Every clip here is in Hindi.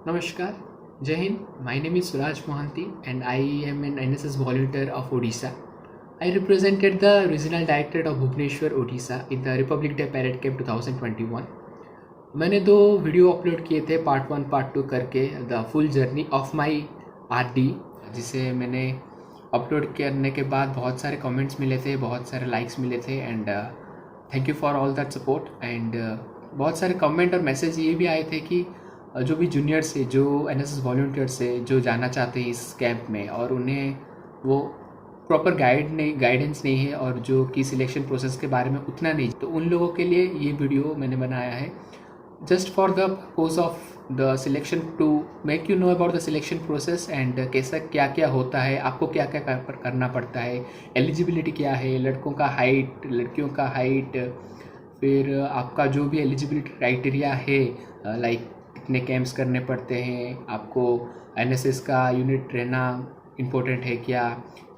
Namaskar, Jai Hind. My name is Suraj Mohanty and I am an NSS volunteer of Odisha. I represented the Regional Directorate of Bhubaneswar, Odisha in the Republic Day Parade Camp 2021. मैंने दो वीडियो अपलोड किए थे पार्ट 1 पार्ट 2 करके the full journey of my RD, जिसे मैंने अपलोड करने के बाद बहुत सारे कमेंट्स मिले थे, बहुत सारे लाइक्स मिले थे and thank you for all that support. And बहुत सारे कमेंट और मैसेज ये भी आए थे कि जो भी जूनियर्स है, जो एनएसएस वॉल्टियर्स है, जो जाना चाहते हैं इस कैंप में और उन्हें वो प्रॉपर गाइडेंस नहीं है और जो कि सिलेक्शन प्रोसेस के बारे में उतना नहीं, तो उन लोगों के लिए ये वीडियो मैंने बनाया है just for the purpose of the selection, to make you know about the selection process and कैसा क्या क्या होता है, आपको क्या क्या करना पड़ता है, एलिजिबिलिटी क्या है, लड़कों का हाइट, लड़कियों का हाइट, फिर आपका जो भी एलिजिबिलिटी क्राइटेरिया है, लाइक कितने कैंप्स करने पड़ते हैं, आपको एनएसएस का यूनिट रहना इम्पोर्टेंट है क्या,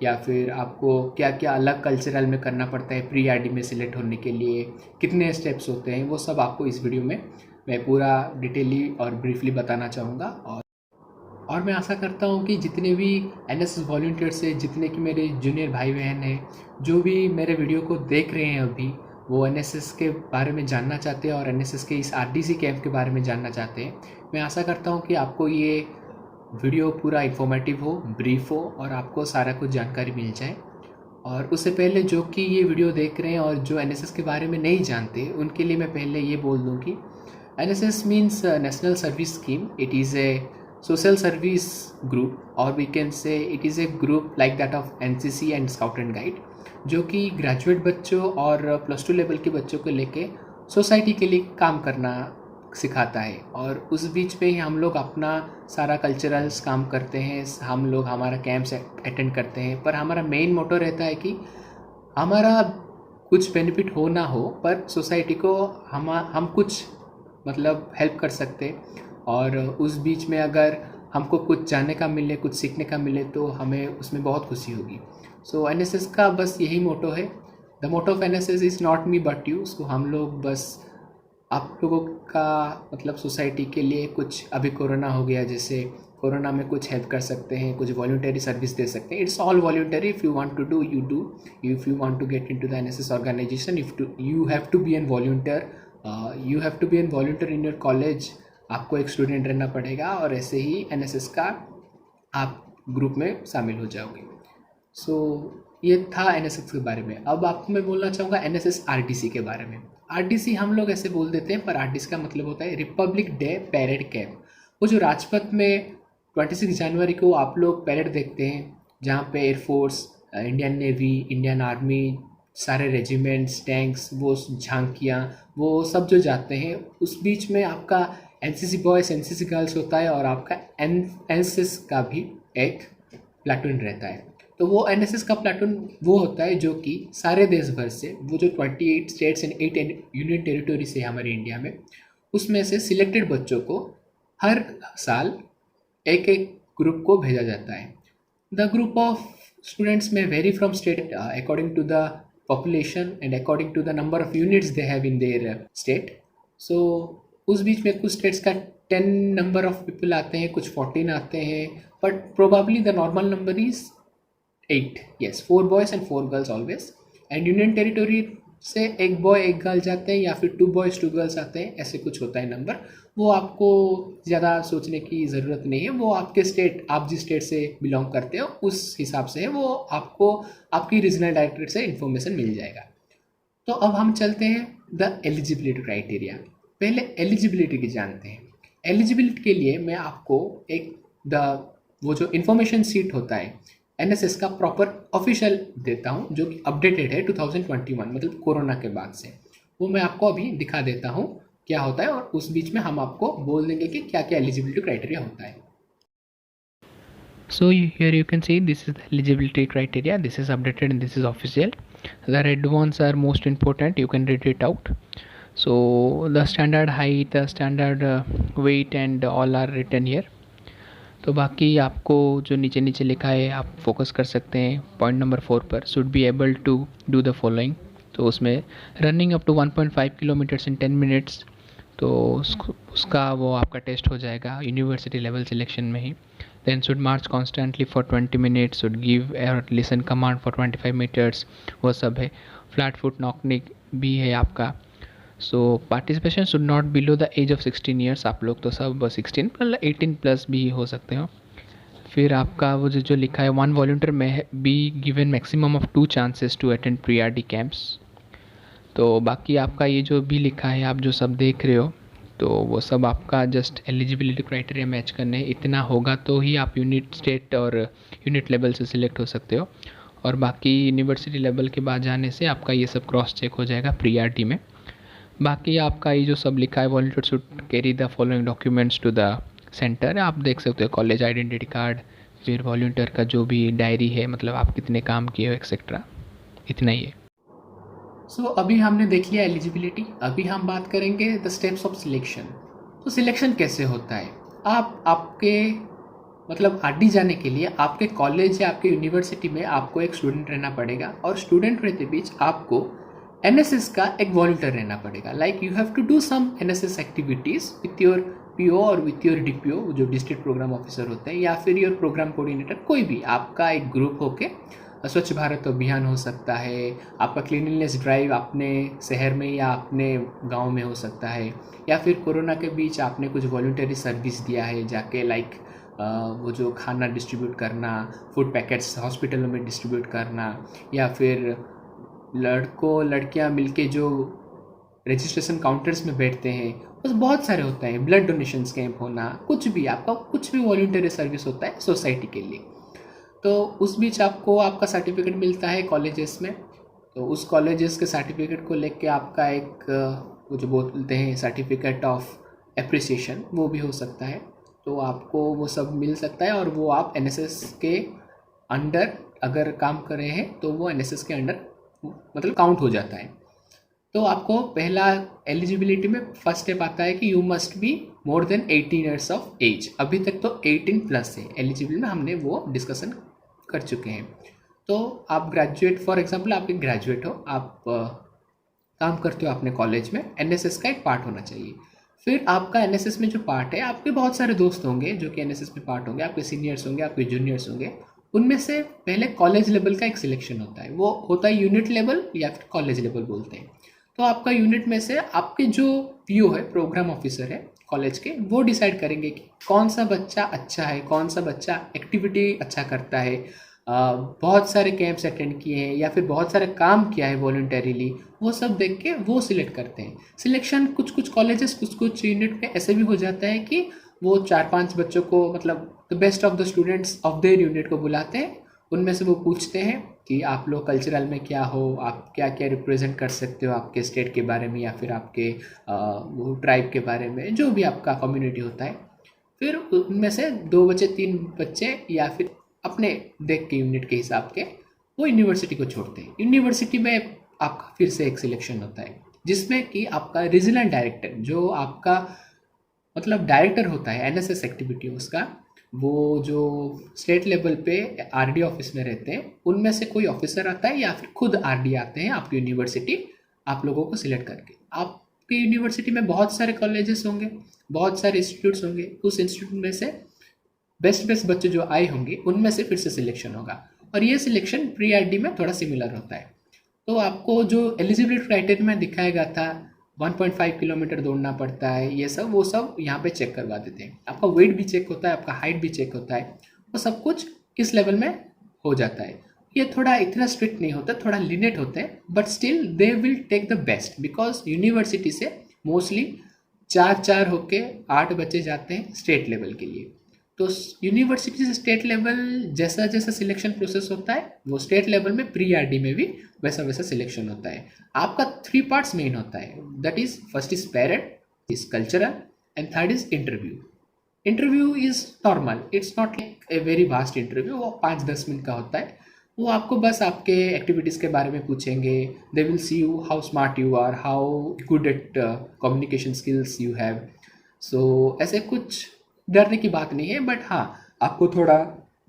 या फिर आपको क्या क्या अलग कल्चरल में करना पड़ता है प्री आरडी में सिलेक्ट होने के लिए, कितने स्टेप्स होते हैं, वो सब आपको इस वीडियो में मैं पूरा डिटेली और ब्रीफली बताना चाहूँगा। और मैं आशा करता हूँ कि जितने भी एनएसएस वॉलंटियर्स हैं, जितने कि मेरे जूनियर भाई बहन हैं, जो भी मेरे वीडियो को देख रहे हैं अभी, वो एनएसएस के बारे में जानना चाहते हैं और एनएसएस के इस आरडीसी कैंप के बारे में जानना चाहते हैं, मैं आशा करता हूँ कि आपको ये वीडियो पूरा इन्फॉर्मेटिव हो, ब्रीफ हो और आपको सारा कुछ जानकारी मिल जाए। और उससे पहले जो कि ये वीडियो देख रहे हैं और जो एनएसएस के बारे में नहीं जानते, उनके लिए मैं पहले ये बोल दूँ कि NSS means national service scheme. It is a social service group, or we can say it is a group like that of NCC and Scout and Guide, जो कि ग्रेजुएट बच्चों और +2 लेवल के बच्चों को लेके सोसाइटी के लिए काम करना सिखाता है। और उस बीच में ही हम लोग अपना सारा कल्चरल्स काम करते हैं, हम लोग हमारा कैंप्स अटेंड करते हैं, पर हमारा मेन मोटो रहता है कि हमारा कुछ बेनिफिट हो ना हो, पर सोसाइटी को हम कुछ मतलब हेल्प कर सकते, और उस बीच में अगर हमको कुछ जानने का मिले, कुछ सीखने का मिले, तो हमें उसमें बहुत खुशी होगी। सो एनएसएस का बस यही मोटो है। The motto of NSS is not me but you. So हम लोग बस आप लोगों का मतलब सोसाइटी के लिए कुछ, अभी कोरोना हो गया, जैसे कोरोना में कुछ हेल्प कर सकते हैं, कुछ वॉलंटरी सर्विस दे सकते हैं। It's all voluntary. If you want to do you do, if you want to get into the NSS organisation, you have to be an volunteer, you have to be an volunteer in your college. आपको एक स्टूडेंट रहना पड़ेगा और ऐसे ही एनएसएस का आप ग्रुप में शामिल हो जाओगे। सो ये था एनएसएस के बारे में। अब आपको मैं बोलना चाहूँगा एनएसएस आरडीसी के बारे में। आरडीसी हम लोग ऐसे बोल देते हैं, पर आरडीसी का मतलब होता है रिपब्लिक डे पैरेड कैंप। वो जो राजपथ में 26 जनवरी को आप लोग पैरेड देखते हैं, जहाँ पे air force, Indian navy, Indian army, सारे रेजिमेंट्स, टैंक्स, वो झांकियाँ, वो सब जो जाते हैं, उस बीच में आपका एनसीसी बॉयज़, एनसीसी गर्ल्स होता है और आपका एनएसएस का भी एक प्लाटून रहता है। तो वो एनएसएस का प्लाटून वो होता है जो कि सारे देश भर से, वो जो 28 स्टेट्स एंड 8 यूनियन टेरिटोरी से हमारे इंडिया में, उसमें से सिलेक्टेड बच्चों को हर साल एक एक ग्रुप को भेजा जाता है। द ग्रुप ऑफ स्टूडेंट्स में vary from state according to the population and according to the number of units they have in their state. So उस बीच में कुछ स्टेट्स का 10 नंबर ऑफ पीपल आते हैं, कुछ 14 आते हैं, but probably the normal number is 8। Yes, 4 boys and 4 girls always. And union territory से एक बॉय एक गर्ल जाते हैं, या फिर 2 बॉयज़ 2 गर्ल्स आते हैं, ऐसे कुछ होता है नंबर। वो आपको ज़्यादा सोचने की ज़रूरत नहीं है, वो आपके स्टेट, आप जिस स्टेट से बिलोंग करते हो उस हिसाब से है, वो आपको आपकी रीजनल डायरेक्टरेट से इन्फॉर्मेशन मिल जाएगा। तो अब हम चलते हैं द एलिजिबिलिटी क्राइटेरिया। पहले एलिजिबिलिटी की जानते हैं। एलिजिबिलिटी के लिए मैं आपको एक वो जो इन्फॉर्मेशन सीट होता है एनएसएस का प्रॉपर ऑफिशियल देता हूँ, जो कि अपडेटेड है 2021, मतलब कोरोना के बाद से। वो मैं आपको अभी दिखा देता हूँ क्या होता है, और उस बीच में हम आपको बोल देंगे कि क्या क्या एलिजिबिलिटी क्राइटेरिया होता है। So here you can see this is the eligibility criteria. This is updated and this is official. The red ones are most important. You can read it out. So the standard height, the standard weight and all are written here. तो बाकी आपको जो नीचे नीचे लिखा है आप फोकस कर सकते हैं। पॉइंट नंबर 4 पर should be able to do the following. तो उसमें running up to 1.5 kilometres in 10 minutes, तो उसका वो आपका टेस्ट हो जाएगा यूनिवर्सिटी लेवल सिलेक्शन में ही. Then should march constantly for 20 minutes, should give और लिसन कमांड फॉर 25 minutes, वो सब है. फ्लैट फुट नॉकनिक भी है आपका. So participation should not below the age of 16 years. आप लोग तो सब 16 मतलब 18+ भी हो सकते हो. फिर आपका वो जो लिखा है, 1 volunteer में be given maximum of 2 chances to attend pre RD camps. तो बाकी आपका ये जो भी लिखा है, आप जो सब देख रहे हो, तो वो सब आपका जस्ट एलिजिबिलिटी क्राइटेरिया मैच करने इतना होगा तो ही आप यूनिट स्टेट और यूनिट लेवल से सिलेक्ट हो सकते हो. और बाकी यूनिवर्सिटी लेवल के बाद जाने से आपका ये सब क्रॉस चेक हो जाएगा प्री-RD में. बाकी आपका ये जो सब लिखा है, volunteer should carry the following documents to the centre, आप देख सकते हो. कॉलेज आइडेंटिटी कार्ड, फिर वॉलंटियर का जो भी डायरी है, मतलब आप कितने काम किए हो एक्सेट्रा, इतना ही है. सो अभी हमने देख लिया एलिजिबिलिटी. अभी हम बात करेंगे द स्टेप्स ऑफ सिलेक्शन. तो सिलेक्शन कैसे होता है. आपके मतलब आरडी जाने के लिए आपके कॉलेज या आपके यूनिवर्सिटी में आपको एक स्टूडेंट रहना पड़ेगा, और स्टूडेंट रहते बीच आपको एनएसएस का एक वॉलंटियर रहना पड़ेगा. Like you have to do some NSS activities with your PO और विथ योर डीपीओ, जो डिस्ट्रिक्ट प्रोग्राम ऑफिसर होते हैं, या फिर योर प्रोग्राम कोऑर्डिनेटर, कोई भी आपका एक ग्रुप होके. स्वच्छ भारत अभियान हो सकता है, आपका क्लीनलीनेस ड्राइव अपने शहर में या अपने गांव में हो सकता है, या फिर कोरोना के बीच आपने कुछ वॉलंटरी सर्विस दिया है जाके, लाइक वो जो खाना डिस्ट्रीब्यूट करना, फूड पैकेट्स हॉस्पिटलों में डिस्ट्रीब्यूट करना, या फिर लड़कों लड़कियां मिलके जो रजिस्ट्रेशन काउंटर्स में बैठते हैं, बस बहुत सारे होते हैं. ब्लड डोनेशन कैंप होना, कुछ भी आपका कुछ भी वॉलंटरी सर्विस होता है सोसाइटी के लिए. तो उस बीच आपको आपका सर्टिफिकेट मिलता है कॉलेजेस में. तो उस कॉलेजेस के सर्टिफिकेट को लेके आपका एक वो जो बोलते हैं सर्टिफिकेट ऑफ एप्रिसिएशन, वो भी हो सकता है. तो आपको वो सब मिल सकता है, और वो आप एनएसएस के अंडर अगर काम कर रहे हैं तो वो एनएसएस के अंडर मतलब काउंट हो जाता है. तो आपको पहला एलिजिबिलिटी में फर्स्ट स्टेप आता है कि you must be more than 18 years of age. अभी तक तो 18+ है एलिजिबल में, हमने वो डिस्कशन कर चुके हैं. तो आप ग्रेजुएट, फॉर एग्जांपल आप एक ग्रेजुएट हो, आप काम करते हो अपने कॉलेज में, एनएसएस का एक पार्ट होना चाहिए. फिर आपका एनएसएस में जो पार्ट है, आपके बहुत सारे दोस्त होंगे जो कि एनएसएस में पार्ट होंगे, आपके सीनियर्स होंगे, आपके जूनियर्स होंगे. उनमें से पहले कॉलेज लेवल का एक सिलेक्शन होता है, वो होता है यूनिट लेवल या फिर कॉलेज लेवल बोलते हैं. तो आपका यूनिट में से आपके जो पीओ है, प्रोग्राम ऑफिसर है कॉलेज के, वो डिसाइड करेंगे कि कौन सा बच्चा अच्छा है, कौन सा बच्चा एक्टिविटी अच्छा करता है, बहुत सारे कैंप्स अटेंड किए हैं, या फिर बहुत सारे काम किया है वॉलंटरीली, वो सब देख के वो सिलेक्ट करते हैं. सिलेक्शन कुछ कॉलेजेस कुछ यूनिट में ऐसे भी हो जाता है कि वो 4-5 बच्चों को, मतलब the best of the students of their unit को बुलाते हैं. उनमें से वो पूछते हैं कि आप लोग कल्चरल में क्या हो, आप क्या क्या रिप्रेजेंट कर सकते हो आपके स्टेट के बारे में, या फिर आपके वो ट्राइब के बारे में, जो भी आपका कम्युनिटी होता है. फिर उनमें से 2 बच्चे 3 बच्चे या फिर अपने देख के यूनिट के हिसाब के वो यूनिवर्सिटी को छोड़ते हैं. यूनिवर्सिटी में आपका फिर से एक सिलेक्शन होता है, जिसमें कि आपका रीजनल डायरेक्टर, जो आपका मतलब डायरेक्टर होता है एनएसएस एक्टिविटी उसका, वो जो स्टेट लेवल पे आरडी ऑफिस में रहते हैं, उनमें से कोई ऑफिसर आता है या फिर खुद आरडी आते हैं आपकी यूनिवर्सिटी आप लोगों को सिलेक्ट करके. आपकी यूनिवर्सिटी में बहुत सारे कॉलेजेस होंगे, बहुत सारे इंस्टीट्यूट्स होंगे. उस इंस्टीट्यूट में से बेस्ट बच्चे जो आए होंगे उनमें से फिर से सिलेक्शन होगा, और ये सिलेक्शन प्री आरडी में थोड़ा सिमिलर होता है. तो आपको जो एलिजिबिलिटी क्राइटेरिया में दिखाया गया था, 1.5 किलोमीटर दौड़ना पड़ता है, ये सब वो सब यहाँ पे चेक करवा देते हैं. आपका वेट भी चेक होता है, आपका हाइट भी चेक होता है, वो सब कुछ इस लेवल में हो जाता है. ये थोड़ा इतना स्ट्रिक्ट नहीं होता, थोड़ा लिमिट होते हैं, but still they will take the best, because university से मोस्टली 4 होके 8 बच्चे जाते हैं स्टेट लेवल के लिए. तो यूनिवर्सिटी से स्टेट लेवल जैसा जैसा सिलेक्शन प्रोसेस होता है, वो स्टेट लेवल में प्री आरडी में भी वैसा वैसा सिलेक्शन होता है. आपका 3 पार्ट्स मेन होता है, that is first is parade, is cultural, and third is interview. Interview is normal, it's not like a very vast interview, वो 5-10 मिनट का होता है. वो आपको बस आपके एक्टिविटीज़ के बारे में पूछेंगे. They will see you how smart you are, how good at communication skills you have. So ऐसे कुछ डरने की बात नहीं है, बट हाँ, आपको थोड़ा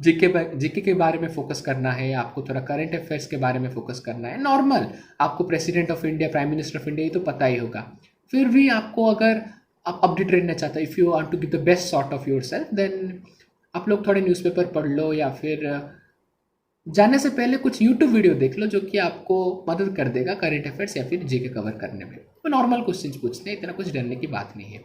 जीके के बारे में फोकस करना है, आपको थोड़ा करंट अफेयर्स के बारे में फोकस करना है. नॉर्मल, आपको president of India, prime minister of India, ये तो पता ही होगा. फिर भी आपको अगर आप अपडेट रहना चाहते हो, if you want to give the best sort of your self, then आप लोग थोड़े न्यूज़पेपर पढ़ लो या फिर जाने से पहले कुछ यूट्यूब वीडियो देख लो जो कि आपको मदद कर देगा करंट अफेयर्स या फिर जीके कवर करने में। वो नॉर्मल क्वेश्चंस पूछते हैं, इतना कुछ डरने की बात नहीं है।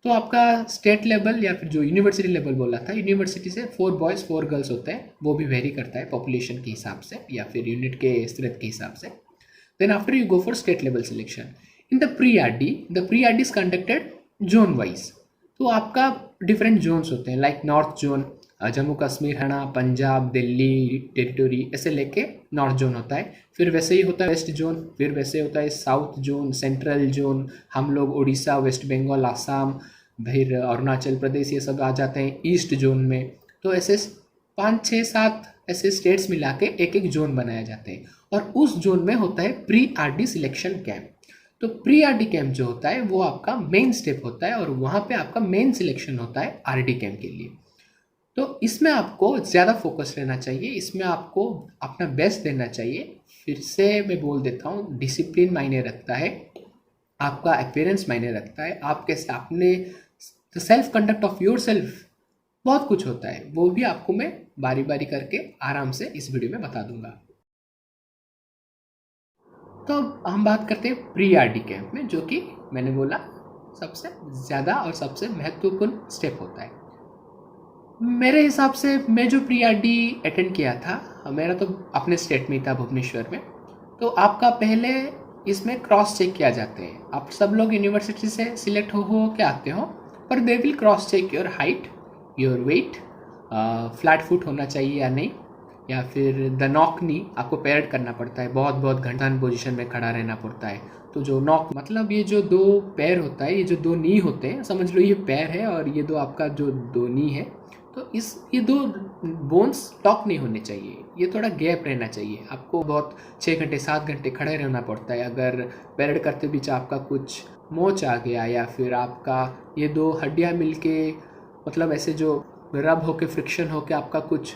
तो आपका स्टेट लेवल या फिर जो यूनिवर्सिटी लेवल बोला था, यूनिवर्सिटी से 4 बॉयज़ 4 गर्ल्स होते हैं, वो भी वेरी करता है पॉपुलेशन के हिसाब से या फिर यूनिट के स्ट्रेंथ के हिसाब से। Then after you go for state level selection. In the pre R D is conducted zone wise. तो आपका डिफरेंट जोन्स होते हैं, like north zone, Jammu Kashmir, Haryana, Punjab, Delhi territory, ऐसे लेके नॉर्थ जोन होता है। फिर वैसे ही होता है वेस्ट जोन, फिर वैसे होता है साउथ जोन, सेंट्रल जोन, हम लोग उड़ीसा, वेस्ट बंगाल, आसाम, फिर अरुणाचल प्रदेश, ये सब आ जाते हैं ईस्ट जोन में। तो ऐसे 5, 6, 7 ऐसे स्टेट्स मिला के एक एक जोन बनाए जाते हैं, और उस जोन में होता है pre R D selection camp. तो प्री आर डी कैंप जो होता है वो आपका मेन स्टेप होता है, और वहाँ पे आपका मेन सिलेक्शन होता है आर डी कैंप के लिए। तो इसमें आपको ज़्यादा फोकस रहना चाहिए, इसमें आपको अपना बेस्ट देना चाहिए। फिर से मैं बोल देता हूँ, डिसिप्लिन मायने रखता है, आपका अपीयरेंस मायने रखता है, आप कैसे अपने self conduct of your self, बहुत कुछ होता है। वो भी आपको मैं बारी बारी करके आराम से इस वीडियो में बता दूंगा। तो अब हम बात करते हैं प्री आर डी कैंप में, जो कि मैंने बोला सबसे ज़्यादा और सबसे महत्वपूर्ण स्टेप होता है। मेरे हिसाब से मैं जो प्री आर डी अटेंड किया था, मेरा तो अपने स्टेट में ही था, भुवनेश्वर में। तो आपका पहले इसमें क्रॉस चेक किया जाते हैं। आप सब लोग यूनिवर्सिटी से सिलेक्ट हो के आते हो, पर they will cross check your height, your weight, flat foot होना चाहिए या नहीं, या फिर द नॉक नी, आपको पैरेड करना पड़ता है, बहुत बहुत घंटा पोजीशन में खड़ा रहना पड़ता है। तो जो नॉक मतलब ये जो 2 पैर होता है, ये जो 2 नी होते हैं, समझ लो ये पैर है और ये 2 आपका जो 2 नी है। तो ये 2 बोन्स टॉक नहीं होने चाहिए, ये थोड़ा गैप रहना चाहिए। आपको बहुत 6 घंटे 7 घंटे खड़े रहना पड़ता है। अगर पैरेड करते बीच आपका कुछ मोच आ गया या फिर आपका ये 2 हड्डियाँ मिलके मतलब ऐसे जो रब होके फ्रिक्शन होके आपका कुछ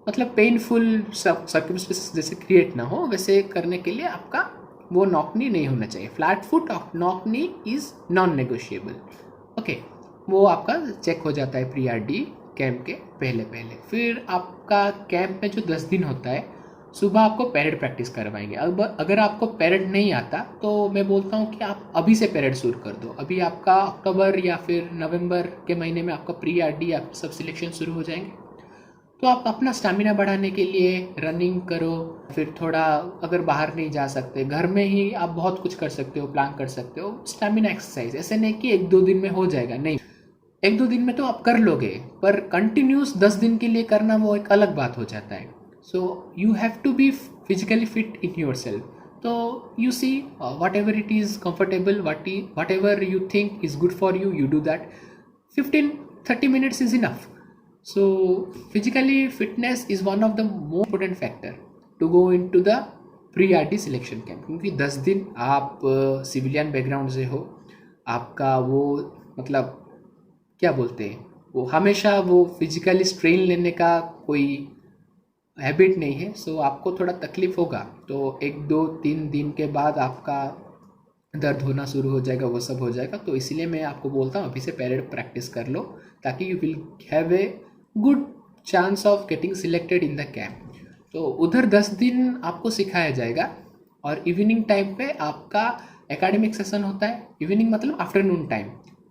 मतलब पेनफुल सर्कमस्टेंसेस जैसे क्रिएट ना हो, वैसे करने के लिए आपका वो नॉकनी नहीं होना चाहिए। Flat foot of knock knee is non negotiable. Okay, वो आपका चेक हो जाता है प्री आर डी कैंप के पहले। फिर आपका कैंप में जो 10 दिन होता है, सुबह आपको पैरेड प्रैक्टिस करवाएंगे। अब अगर आपको पैरेड नहीं आता तो मैं बोलता हूँ कि आप अभी से पैरेड शुरू कर दो। अभी आपका अक्टूबर या फिर नवंबर के महीने में आपका प्री आर डी या सब सिलेक्शन शुरू हो जाएंगे। तो आप अपना स्टैमिना बढ़ाने के लिए रनिंग करो। फिर थोड़ा अगर बाहर नहीं जा सकते, घर में ही आप बहुत कुछ कर सकते हो, प्लान कर सकते हो स्टैमिना एक्सरसाइज। ऐसे नहीं कि 1-2 दिन में हो जाएगा, नहीं, 1-2 दिन में तो आप कर लोगे, पर कंटिन्यूस 10 दिन के लिए करना वो एक अलग बात हो जाता है। So you have to be physically fit in your self. तो you see whatever it is comfortable, whatever you think is good for you, you do that. 15-30 minutes is enough. So physically fitness is one of the most important factor to go into the pre-RD selection camp. क्योंकि 10 दिन आप सिविलियन बैकग्राउंड से हो, आपका वो मतलब क्या बोलते हैं, वो हमेशा वो फिजिकली स्ट्रेन लेने का कोई हैबिट नहीं है। सो आपको थोड़ा तकलीफ होगा, तो 1-2-3 दिन के बाद आपका दर्द होना शुरू हो जाएगा, वो सब हो जाएगा। तो इसलिए मैं आपको बोलता हूँ अभी से पैरेड प्रैक्टिस कर लो, ताकि you will have a good chance of getting selected in the camp. तो उधर 10 दिन आपको सिखाया जाएगा, और इवनिंग टाइम पे आपका एकेडमिक सेशन होता है। इवनिंग मतलब आफ्टरनून टाइम,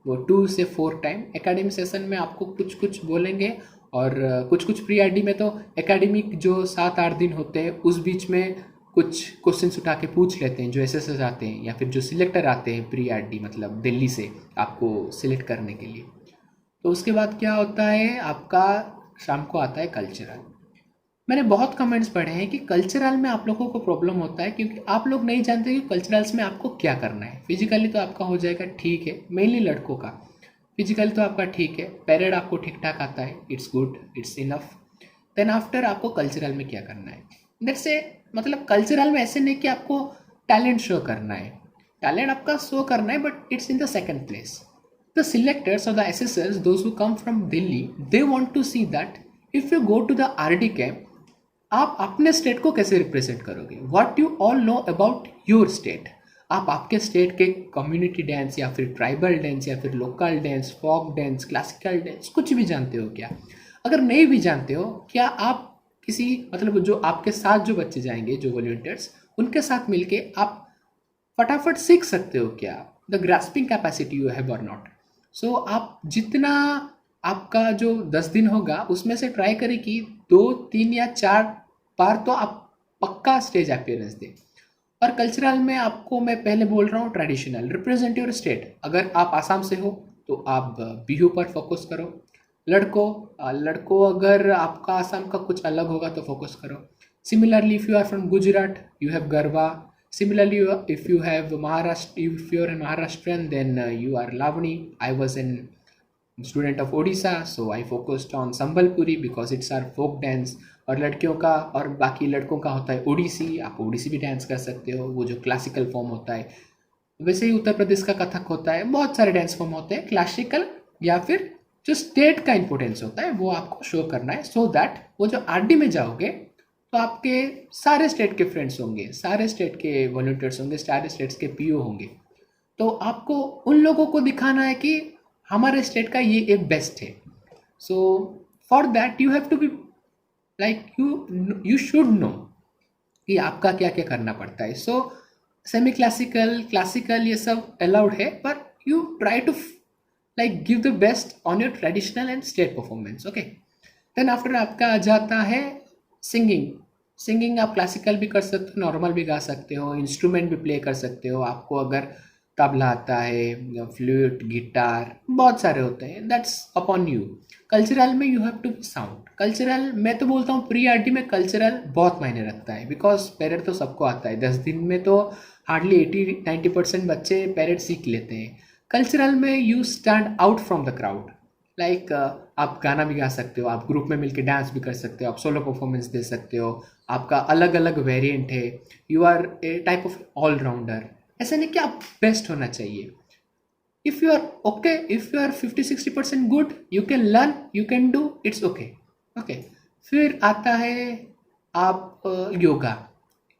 वो 2 से 4 टाइम एकेडमिक सेशन में आपको कुछ कुछ बोलेंगे। और कुछ प्री आर डी में तो एकेडमिक जो 7-8 दिन होते हैं, उस बीच में कुछ क्वेश्चंस उठा के पूछ लेते हैं जो एसएसएस आते हैं या फिर जो सिलेक्टर आते हैं प्री आर डी मतलब दिल्ली से आपको सिलेक्ट करने के लिए। तो उसके बाद क्या होता है, आपका शाम को आता है कल्चरल। मैंने बहुत कमेंट्स पढ़े हैं कि कल्चरल में आप लोगों को प्रॉब्लम होता है, क्योंकि आप लोग नहीं जानते कि कल्चरल्स में आपको क्या करना है। फिजिकली तो आपका हो जाएगा ठीक है, मेनली लड़कों का फिजिकल तो आपका ठीक है, पैरेड आपको ठीक ठाक आता है, it's good, it's enough. Then after आपको कल्चरल में क्या करना है, दैट्स ए मतलब कल्चरल में ऐसे नहीं कि आपको टैलेंट शो करना है, टैलेंट आपका शो करना है, but it's in the second place. The selectors और the assessors, those who come from Delhi, they want to see that if you go to the R D camp, आप अपने स्टेट को कैसे रिप्रेजेंट करोगे, what you all know about your state. आप आपके स्टेट के कम्युनिटी डांस या फिर ट्राइबल डांस या फिर local dance, folk dance, classical dance कुछ भी जानते हो क्या? अगर नहीं भी जानते हो, क्या आप किसी मतलब जो आपके साथ जो बच्चे जाएंगे, जो वॉलंटियर्स, उनके साथ मिलके आप फटाफट सीख सकते हो क्या? The grasping capacity you have और नॉट। सो आप जितना आपका जो 10 दिन होगा उसमें से ट्राई करें कि 2, 3 या 4 बार तो आप पक्का स्टेज अपीयरेंस दें। और कल्चरल में आपको मैं पहले बोल रहा हूँ, ट्रेडिशनल रिप्रेजेंट योर स्टेट। अगर आप आसाम से हो तो आप बिहू पर फोकस करो। लड़कों अगर आपका आसाम का कुछ अलग होगा तो फोकस करो। Similarly if you are from Gujarat you have Garba. Similarly, if you have Maharashtra, if you're a Maharashtrian, then you are Lavani. I was a student of Odisha, so I focused on Sambalpuri because it's our folk dance. और लड़कियों का और बाकी लड़कों का होता है ओडिसी। आप ओडिसी भी डांस कर सकते हो, वो जो क्लासिकल फॉर्म होता है। वैसे ही उत्तर प्रदेश का कथक होता है, बहुत सारे डांस फॉर्म होते हैं क्लासिकल, या फिर जो स्टेट का इंपॉर्टेंस होता है वो आपको शो करना है, सो दैट वो जो आरडी में जाओगे तो आपके सारे स्टेट के फ्रेंड्स होंगे, सारे स्टेट के वॉलंटियर्स होंगे, सारे स्टेट्स के पीओ होंगे। तो आपको उन लोगों को दिखाना है कि हमारे स्टेट का ये एक बेस्ट है। So for that you have to be like you should know कि आपका क्या क्या करना पड़ता है। सो सेमी क्लासिकल, क्लासिकल ये सब अलाउड है, पर you try to like give the best on your traditional and state performance. Okay, then after आपका आ जाता है सिंगिंग। आप क्लासिकल भी कर सकते हो, नॉर्मल भी गा सकते हो, इंस्ट्रूमेंट भी प्ले कर सकते हो। आपको अगर तबला आता है, फ्लूट, गिटार, बहुत सारे होते हैं, दैट्स अपॉन यू। कल्चरल में you have to be sound. Cultural मैं तो बोलता हूँ प्री आरडी में कल्चरल बहुत मायने रखता है, बिकॉज पैरेड तो सबको आता है। 10 दिन में तो हार्डली 80-90% बच्चे पैरेड सीख लेते हैं। कल्चरल में you stand out from the crowd. Like आप गाना भी गा सकते हो, आप ग्रुप में मिलकर डांस भी कर सकते हो, आप सोलो परफॉर्मेंस दे सकते हो, आपका अलग अलग वेरिएंट है। You are a type of allrounder. ऐसा नहीं कि आप बेस्ट होना चाहिए। If you are okay, if you are 50-60% good, you can learn, you can do, it's okay. Okay, फिर आता है आप योगा।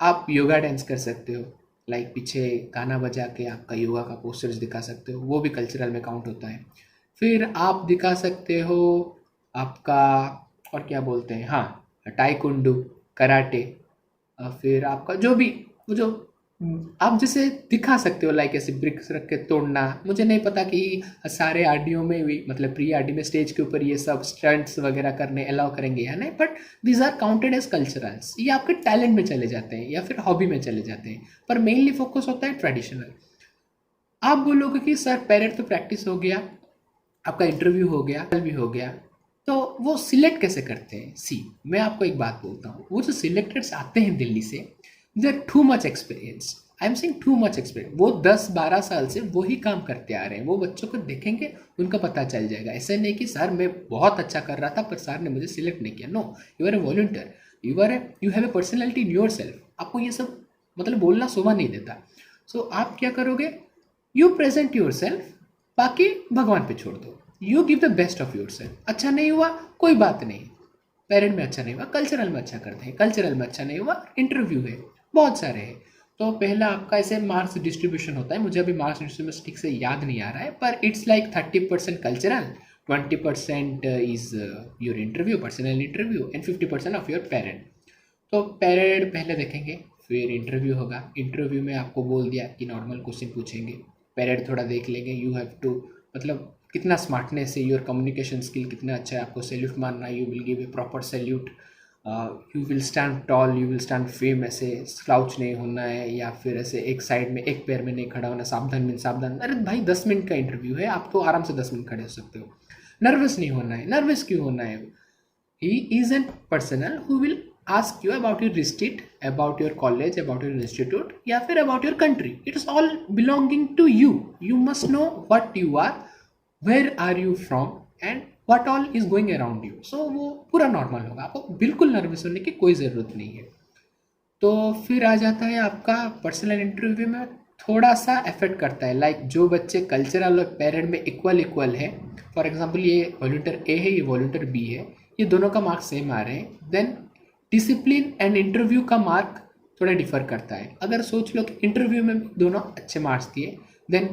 आप योगा डांस कर सकते हो, लाइक पीछे गाना बजा के आपका योगा का पोस्टर्स दिखा सकते हो, वो भी कल्चरल में काउंट होता है। फिर आप दिखा सकते हो आपका, और क्या बोलते हैं, हाँ, टाइकुंडू, कराटे। फिर आपका जो भी वो जो आप जैसे दिखा सकते हो, लाइक ऐसे ब्रिक्स रख के तोड़ना। मुझे नहीं पता कि सारे आरडीओ में भी, मतलब प्री आरडी में स्टेज के ऊपर ये सब स्टंट्स वगैरह करने अलाउ करेंगे या नहीं, but these are counted as culturals. ये आपके टैलेंट में चले जाते हैं या फिर हॉबी में चले जाते हैं, पर मेनली फोकस होता है ट्रेडिशनल। आप बोलोगे कि सर पैरेड तो प्रैक्टिस हो गया, आपका इंटरव्यू हो गया, भी हो गया, तो वो सिलेक्ट कैसे करते हैं? मैं आपको एक बात बोलता हूँ, वो जो सिलेक्टर्स आते हैं दिल्ली से, they are too much experience. I am saying too much experience. वो 10-12 साल से वही काम करते आ रहे हैं। वो बच्चों को देखेंगे, उनका पता चल जाएगा। ऐसा नहीं कि सर मैं बहुत अच्छा कर रहा था पर सर ने मुझे सिलेक्ट नहीं किया। No, you are a volunteer, you have a personality in your self. आपको ये सब मतलब बोलना शोभा नहीं देता। सो आप क्या करोगे? यू प्रेजेंट योर सेल्फ, बाकी भगवान पे छोड़ दो। You give the best of your self. अच्छा नहीं हुआ कोई बात नहीं, पैरेड में अच्छा नहीं हुआ, कल्चरल में अच्छा करते हैं, कल्चरल में अच्छा नहीं हुआ, इंटरव्यू है, बहुत सारे हैं। तो पहला आपका ऐसे मार्क्स डिस्ट्रीब्यूशन होता है। मुझे अभी मार्क्स डिस्ट्रीब्यूशन ठीक से याद नहीं आ रहा है, पर it's like 30% cultural, 20% is your interview, personal interview, and 50% of your parade. तो पैरेड पहले देखेंगे, फिर इंटरव्यू होगा। इंटरव्यू में आपको बोल दिया कि नॉर्मल क्वेश्चन पूछेंगे, पैरेड थोड़ा देख लेंगे। यू हैव टू मतलब कितना स्मार्टनेस है, योर कम्युनिकेशन स्किल कितना अच्छा है, आपको सैल्यूट मारना, you will give a proper salute, you will stand toll, you will stand fame. ऐसे स्लाउच नहीं होना है, या फिर ऐसे एक साइड में एक पैर में नहीं खड़ा होना। सावधान मीन सावधान। अरे भाई 10 मिनट का इंटरव्यू है, आप तो आराम से 10 मिनट खड़े हो सकते हो। नर्वस नहीं होना है। नर्वस क्यों होना है? He is an personal who will ask you about your district, about your college, about your institute, या फिर about your country. It is all belonging to you. You must know what you are, where are you from, and what all is going around you. So वो पूरा नॉर्मल होगा, आपको बिल्कुल नर्वस होने की कोई ज़रूरत नहीं है। तो फिर आ जाता है आपका पर्सनल इंटरव्यू में थोड़ा सा इफेक्ट करता है। लाइक जो बच्चे कल्चरल और पैरेड में इक्वल है, फॉर एग्जाम्पल ये वॉलंटियर ए है, ये वॉलंटियर बी है, ये दोनों का मार्क्स सेम आ रहे हैं, देन डिसिप्लिन एंड इंटरव्यू का मार्क थोड़ा डिफर करता है। अगर सोच लो कि इंटरव्यू में दोनों अच्छे मार्क्स दिए, देन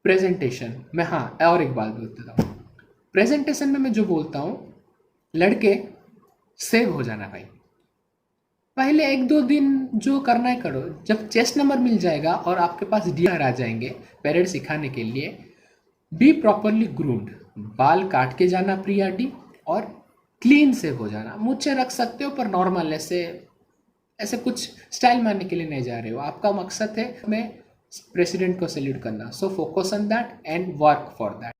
प्रेजेंटेशन में, हाँ और एक बात बोलता हूँ, प्रेजेंटेशन में मैं जो बोलता हूँ, लड़के सेव हो जाना भाई। पहले 1-2 दिन जो करना है करो, जब चेस्ट नंबर मिल जाएगा और आपके पास डीआर आ जाएंगे परेड सिखाने के लिए, बी प्रॉपरली ग्रूम्ड, बाल काट के जाना प्री आरडी, और क्लीन सेव हो जाना। मुझे रख सकते हो पर नॉर्मल, ऐसे ऐसे कुछ स्टाइल मारने के लिए नहीं जा रहे हो, आपका मकसद है मैं प्रेसिडेंट को सैल्यूट करना। So focus on that and work for that.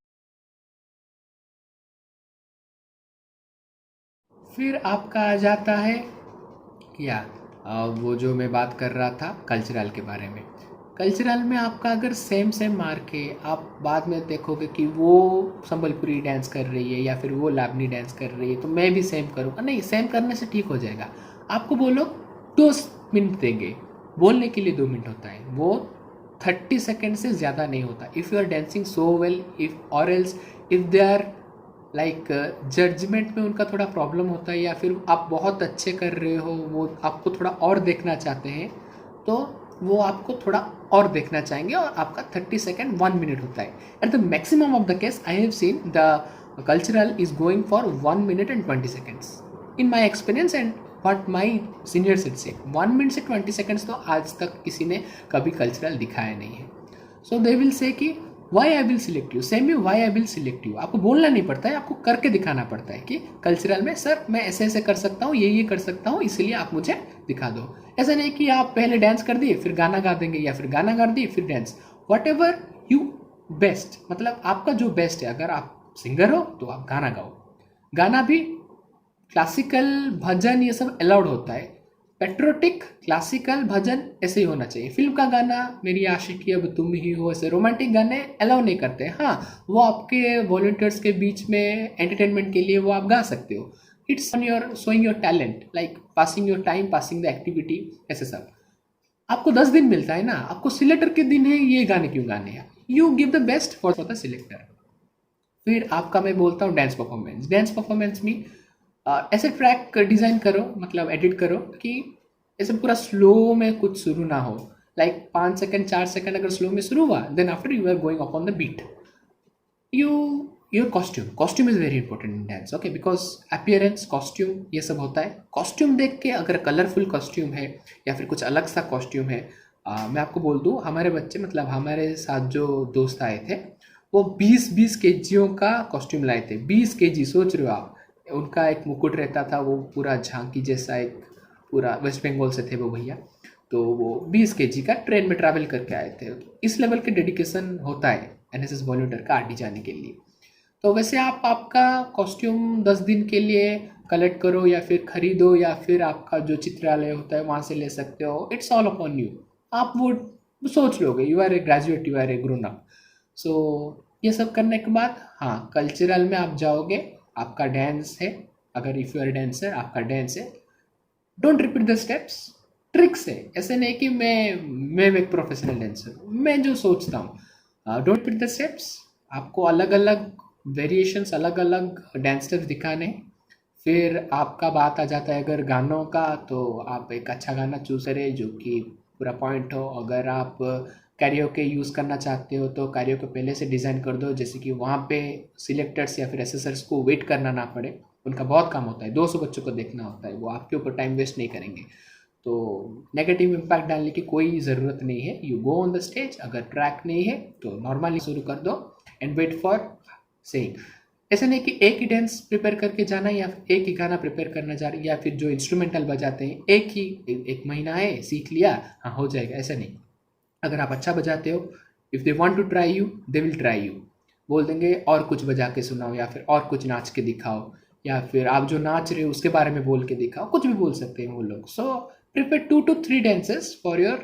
फिर आपका आ जाता है या वो जो मैं बात कर रहा था कल्चरल के बारे में। कल्चरल में आपका अगर सेम सेम मार्क है, आप बाद में देखोगे कि वो संबलपुरी डांस कर रही है या फिर वो लावनी डांस कर रही है तो मैं भी सेम करूँगा, नहीं, सेम करने से ठीक हो जाएगा। आपको बोलो 2 मिनट देंगे, बोलने के लिए 2 मिनट होता है, वो 30 सेकेंड से ज़्यादा नहीं होता। If you are dancing so well, if और else if they are like judgement में उनका थोड़ा प्रॉब्लम होता है, या फिर आप बहुत अच्छे कर रहे हो, वो आपको थोड़ा और देखना चाहते हैं, तो वो आपको थोड़ा और देखना चाहेंगे, और आपका 30 सेकेंड 1 मिनट होता है। At the maximum of the case I have seen the cultural is going for 1 minute and 20 seconds in my experience and what my senior said से। 1 मिनट से 20 सेकेंड्स तो आज तक किसी ने कभी कल्चरल दिखाया नहीं है। सो दे विल से कि why I will select you, same you why I will select you. आपको बोलना नहीं पड़ता है, आपको करके दिखाना पड़ता है कि कल्चरल में सर मैं ऐसे ऐसे कर सकता हूँ, ये कर सकता हूँ, इसलिए आप मुझे दिखा दो। ऐसा नहीं कि आप पहले डांस कर दिए फिर गाना गा देंगे, या फिर गाना गा दिए फिर dance. What ever you best, मतलब आपका जो बेस्ट है। अगर आप सिंगर हो तो आप गाना गाओ, गाना भी क्लासिकल भजन ये सब अलाउड होता है। पेट्रोटिक क्लासिकल भजन ऐसे ही होना चाहिए। फिल्म का गाना मेरी आशिकी अब तुम ही हो, ऐसे रोमांटिक गाने अलाउ नहीं करते। हाँ, वो आपके वॉलंटियर्स के बीच में एंटरटेनमेंट के लिए वो आप गा सकते हो। It's on your showing your talent, like passing your time, passing the activity, ऐसे सब। आपको 10 दिन मिलता है ना, आपको सिलेक्टर के दिन है, ये गाने क्यों गाने हैं? You give the best for the selector. फिर आपका मैं बोलता हूँ डांस परफॉर्मेंस। डांस परफॉर्मेंस में ऐसे ट्रैक डिज़ाइन करो, मतलब एडिट करो कि ऐसे पूरा स्लो में कुछ शुरू ना हो। लाइक 5 सेकंड 4 सेकंड अगर स्लो में शुरू हुआ, then after you are going upon the beat. Your costume is very important in dance, okay, because appearance, costume ये सब होता है। कॉस्ट्यूम देख के, अगर कलरफुल कॉस्ट्यूम है या फिर कुछ अलग सा कॉस्ट्यूम है, मैं आपको बोल दूँ, हमारे बच्चे, मतलब हमारे साथ जो दोस्त आए थे, वो 20-20 केजियों का कॉस्ट्यूम लाए थे। 20 केजी, सोच रहे हो आप? उनका एक मुकुट रहता था, वो पूरा झांकी जैसा, एक पूरा वेस्ट बंगाल से थे वो भैया, तो वो 20 केजी का ट्रेन में ट्रैवल करके आए थे। इस लेवल के डेडिकेशन होता है एनएसएस वॉलंटियर का आरडी जाने के लिए। तो वैसे आप आपका कॉस्ट्यूम 10 दिन के लिए कलेक्ट करो, या फिर खरीदो, या फिर आपका जो चित्रालय होता है वहाँ से ले सकते हो। It's all upon you. आप वो सोच लोगे, you are a graduate, you are a grown up. सो ये सब करने के बाद, हाँ, कल्चरल में आप जाओगे, आपका डांस है, अगर इफ़ यू आर डांसर आपका डांस है, don't repeat the steps, tricks है। ऐसे नहीं कि मैं एक प्रोफेशनल डांसर हूँ, मैं जो सोचता हूँ, डोंट रिपीट द स्टेप्स। आपको अलग अलग वेरिएशंस, अलग अलग डांस स्टेप्स दिखाने। फिर आपका बात आ जाता है अगर गानों का, तो आप एक अच्छा गाना चूज़ करें जो कि पूरा पॉइंट हो। अगर आप कैरियोके यूज़ करना चाहते हो तो कैरियोके पहले से डिज़ाइन कर दो, जैसे कि वहाँ पे सिलेक्टर्स या फिर एसेसर्स को वेट करना ना पड़े। उनका बहुत काम होता है, 200 बच्चों को देखना होता है, वो आपके ऊपर टाइम वेस्ट नहीं करेंगे। तो नेगेटिव इम्पैक्ट डालने की कोई ज़रूरत नहीं है। You go on the stage, अगर ट्रैक नहीं है तो नॉर्मली शुरू कर दो एंड वेट फॉर सेइंग। ऐसा नहीं कि एक ही डांस प्रिपेयर करके जाना है, या फिर एक ही गाना प्रिपेयर करना जा रही है, या फिर जो इंस्ट्रूमेंटल बजाते हैं एक महीना है सीख लिया, हाँ हो जाएगा, ऐसा नहीं। अगर आप अच्छा बजाते हो, if they want to try you, they will try you. बोल देंगे और कुछ बजा के सुनाओ, या फिर और कुछ नाच के दिखाओ, या फिर आप जो नाच रहे हो उसके बारे में बोल के दिखाओ, कुछ भी बोल सकते हैं वो लोग। So prepare 2 to 3 dances for your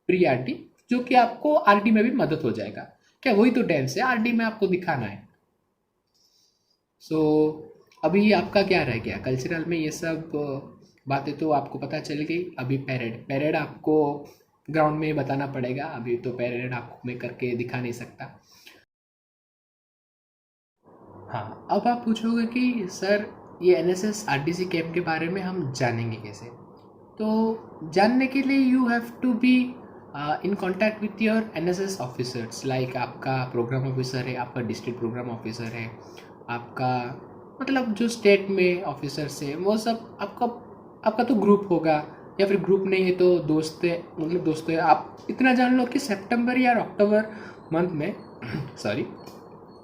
pre RD, जो कि आपको आरडी में भी मदद हो जाएगा। क्या वही तो डांस है, आरडी में आपको दिखाना है। सो अभी आपका क्या रह गया कल्चरल में? ये सब बातें तो आपको पता चल गई। अभी पैरेड आपको ग्राउंड में बताना पड़ेगा। अभी तो पैरेड आपको मैं करके दिखा नहीं सकता। हाँ, अब आप पूछोगे कि सर ये एनएसएस आरडीसी कैंप के बारे में हम जानेंगे कैसे? तो जानने के लिए you have to be in contact with your NSS officers, like आपका प्रोग्राम ऑफिसर है, आपका डिस्ट्रिक्ट प्रोग्राम ऑफिसर है, आपका मतलब जो स्टेट में ऑफिसर्स है, वो सब आपका आपका तो ग्रुप होगा, या फिर ग्रुप नहीं है तो दोस्त है, मतलब दोस्त है। आप इतना जान लो कि सितंबर या अक्टूबर मंथ में सॉरी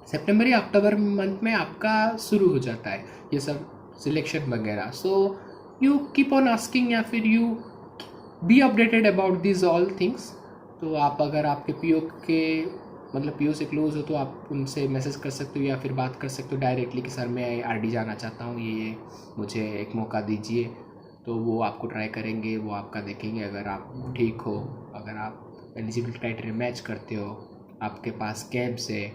सितंबर या अक्टूबर मंथ में आपका शुरू हो जाता है ये सब सिलेक्शन वगैरह। So you keep on asking, या फिर you be updated about this all things. तो आप अगर आपके पीओ के मतलब पीओ से क्लोज हो तो आप उनसे मैसेज कर सकते हो, या फिर बात कर सकते हो डायरेक्टली कि सर मैं आरडी जाना चाहता हूँ, ये मुझे एक मौका दीजिए। तो वो आपको ट्राई करेंगे, वो आपका देखेंगे, अगर आप ठीक हो, अगर आप एलिजिबिलिटी क्राइटेरिया मैच करते हो, आपके पास कैब्स है,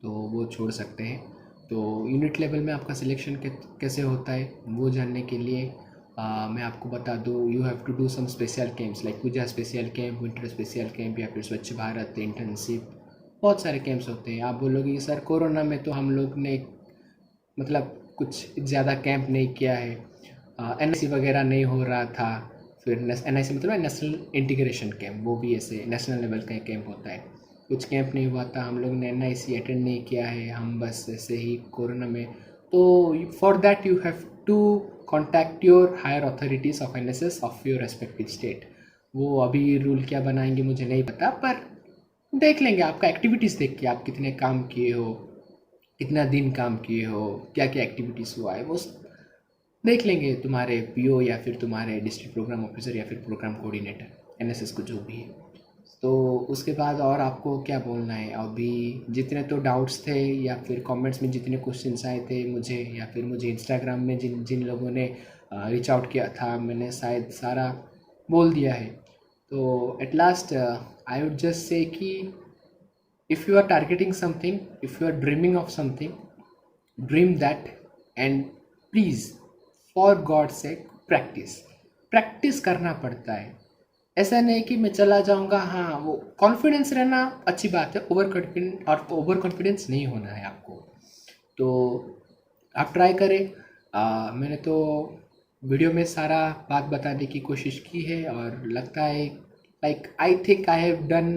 तो वो छोड़ सकते हैं। तो यूनिट लेवल में आपका सिलेक्शन कैसे होता है वो जानने के लिए मैं आपको बता दूँ, you have to do some special camps like Puja special camp, winter special camp, या फिर स्वच्छ भारत इंटर्नशिप। बहुत सारे कैंप्स होते हैं। आप बोलोगे कि सर कोरोना में तो हम लोग ने मतलब कुछ ज़्यादा कैंप नहीं किया है, एनआईसी वगैरह नहीं हो रहा था। फिर एनआईसी मतलब नेशनल इंटीग्रेशन कैंप, वो भी ऐसे नेशनल लेवल का कैंप होता है। कुछ कैंप नहीं हुआ था, हम लोग ने एनआईसी अटेंड नहीं किया है, हम बस ऐसे ही कोरोना में। तो for that you have to contact your higher authorities of NSS of your respective state. वो अभी रूल क्या बनाएंगे मुझे नहीं पता, पर देख लेंगे आपका एक्टिविटीज़ देख के, आप कितने काम किए हो, कितना दिन काम किए हो, क्या क्या एक्टिविटीज़ हुआ है, वो देख लेंगे तुम्हारे पीओ या फिर तुम्हारे डिस्ट्रिक्ट प्रोग्राम ऑफिसर या फिर प्रोग्राम कोऑर्डिनेटर एनएसएस को जो भी है। तो उसके बाद और आपको क्या बोलना है? अभी जितने तो डाउट्स थे या फिर कमेंट्स में जितने क्वेश्चंस आए थे मुझे, या फिर मुझे इंस्टाग्राम में जिन जिन लोगों ने रीच आउट किया था, मैंने शायद सारा बोल दिया है। तो at last I would just say कि if you are targeting something, if you are dreaming of something, dream that, and please for God's sake practice करना पड़ता है। ऐसा नहीं कि मैं चला जाऊंगा, हाँ वो कॉन्फिडेंस रहना अच्छी बात है, ओवर कॉन्फिडेंस नहीं होना है आपको। तो आप ट्राई करें। मैंने तो वीडियो में सारा बात बताने की कोशिश की है, और लगता है like I think I have done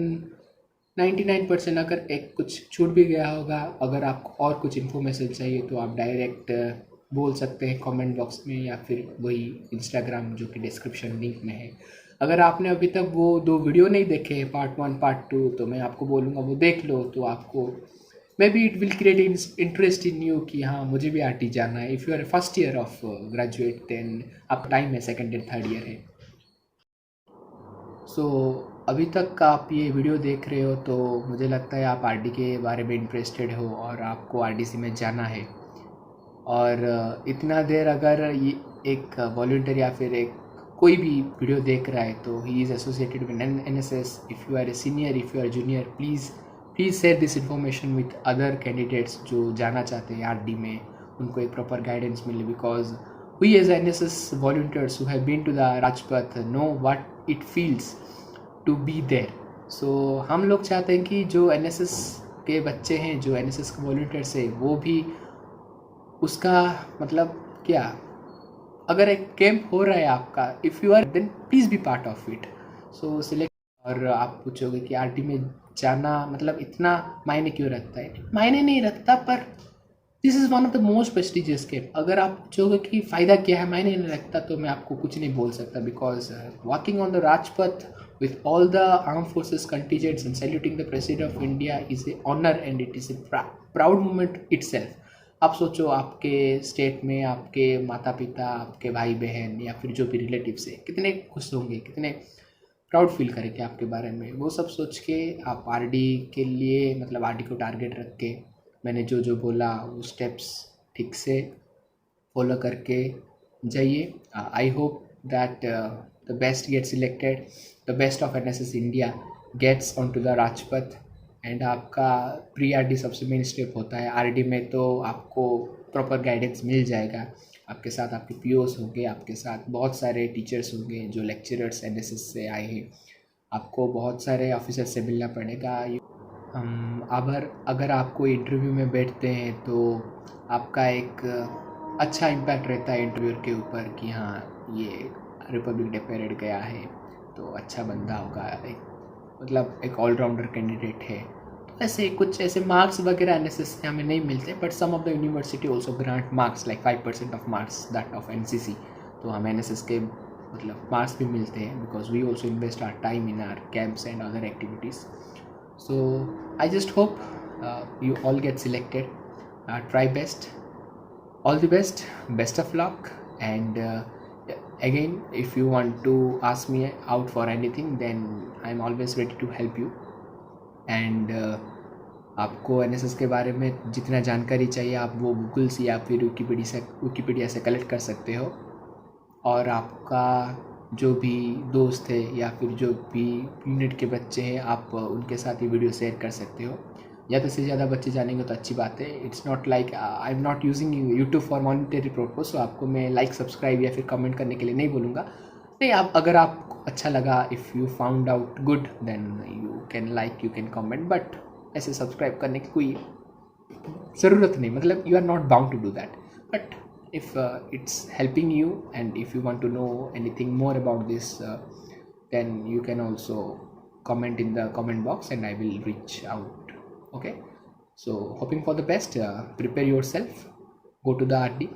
99%। अगर एक कुछ छूट भी गया होगा, अगर आपको और कुछ इन्फॉर्मेशन चाहिए तो आप डायरेक्ट बोल सकते हैं कमेंट बॉक्स में, या फिर वही इंस्टाग्राम जो कि डिस्क्रिप्शन लिंक में है। अगर आपने अभी तक वो 2 वीडियो नहीं देखे, पार्ट 1 पार्ट 2, तो मैं आपको बोलूँगा वो देख लो, तो आपको maybe it will create interest in you कि हाँ मुझे भी आरटी जाना है। If you are first year of graduate then आप टाइम है, सेकेंड ईयर थर्ड ईयर है। सो अभी तक आप ये वीडियो देख रहे हो तो मुझे लगता है आप आरडी के बारे में इंटरेस्टेड हो और आपको आरडीसी में जाना है। और इतना देर अगर ये एक वॉलंटियर या फिर एक कोई भी वीडियो देख रहा है तो he is associated with NSS. If you are a senior, if you are junior, please share this information with other candidates जो जाना चाहते हैं आरडी में, उनको एक प्रॉपर गाइडेंस मिले। Because we as NSS volunteers who have been to the Rajpath know what it feels to be there. So हम लोग चाहते हैं कि जो एनएसएस के बच्चे हैं, जो एनएसएस के वॉलंटियर्स हैं, वो भी उसका मतलब क्या, अगर एक कैंप हो रहा है आपका, if you are then please be part of it. So select. और आप पूछोगे कि आरटी में जाना मतलब इतना मायने क्यों रखता है? मायने नहीं रखता, पर this is one of the most prestigious camp. अगर आप पूछोगे कि फ़ायदा क्या है, मायने नहीं रखता, तो मैं आपको कुछ नहीं बोल सकता। Because walking on the Rajpath with all the armed forces contingents and saluting the president of India is a honor and it is a proud moment itself। आप सोचो आपके स्टेट में आपके माता पिता, आपके भाई बहन या फिर जो भी रिलेटिव्स है, कितने खुश होंगे, कितने प्राउड फील करेंगे आपके बारे में। वो सब सोच के आप आरडी के लिए मतलब आरडी को टारगेट रख के मैंने जो जो बोला वो स्टेप्स ठीक से फॉलो करके जाइए। I hope that the best gets selected, the best of NSS India gets onto the Rajpath. And आपका प्री आरडी सबसे मेन स्टेप होता है। आरडी में तो आपको प्रॉपर गाइडेंस मिल जाएगा, आपके साथ आपके पीओस होंगे, आपके साथ बहुत सारे टीचर्स होंगे जो लेक्चरर्स एनएसएस से आए हैं, आपको बहुत सारे ऑफिसर से मिलना पड़ेगा। अगर आपको इंटरव्यू में बैठते हैं तो आपका एक अच्छा इम्पैक्ट रहता है इंटरव्यूअर के ऊपर कि हाँ ये रिपब्लिक डे परेड गया है तो अच्छा बंदा होगा, मतलब एक ऑलराउंडर कैंडिडेट है। तो ऐसे कुछ ऐसे मार्क्स वगैरह एनएसएस से हमें नहीं मिलते, but some of the university also grant marks like 5% of marks that of NCC. तो हमें एनएसएस के मतलब मार्क्स भी मिलते हैं because we also invest our time in our camps and other activities. So I just hope you all get selected. Try best. All the best. Best of luck. And again, if you want to ask me out for anything, then I'm always ready to help you. And आपको एनएसएस के बारे में जितना जानकारी चाहिए आप वो गूगल से या फिर विकीपीडिया से कलेक्ट कर सकते हो। और आपका जो भी दोस्त है या फिर जो भी यूनिट के बच्चे हैं आप उनके साथ ये वीडियो शेयर कर सकते हो। ज़्यादा से ज़्यादा बच्चे जानेंगे तो अच्छी बात है। It's not like I am not using YouTube for monetary purpose, so आपको मैं लाइक सब्सक्राइब या फिर कमेंट करने के लिए नहीं बोलूँगा। नहीं, आप अगर आपको अच्छा लगा, if you found out good, then you can like, you can comment, but ऐसे सब्सक्राइब करने की कोई ज़रूरत नहीं, मतलब you are not bound to do that. But if it's helping you and if you want to know anything more about this, then you can also comment in the comment box and I will reach out. Okay, so hoping for the best. Prepare yourself, go to the RD,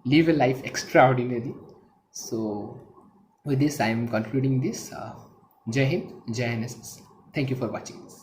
live a life extraordinary. So with this I am concluding this. Jai Hind, Jai NSS. Thank you for watching this.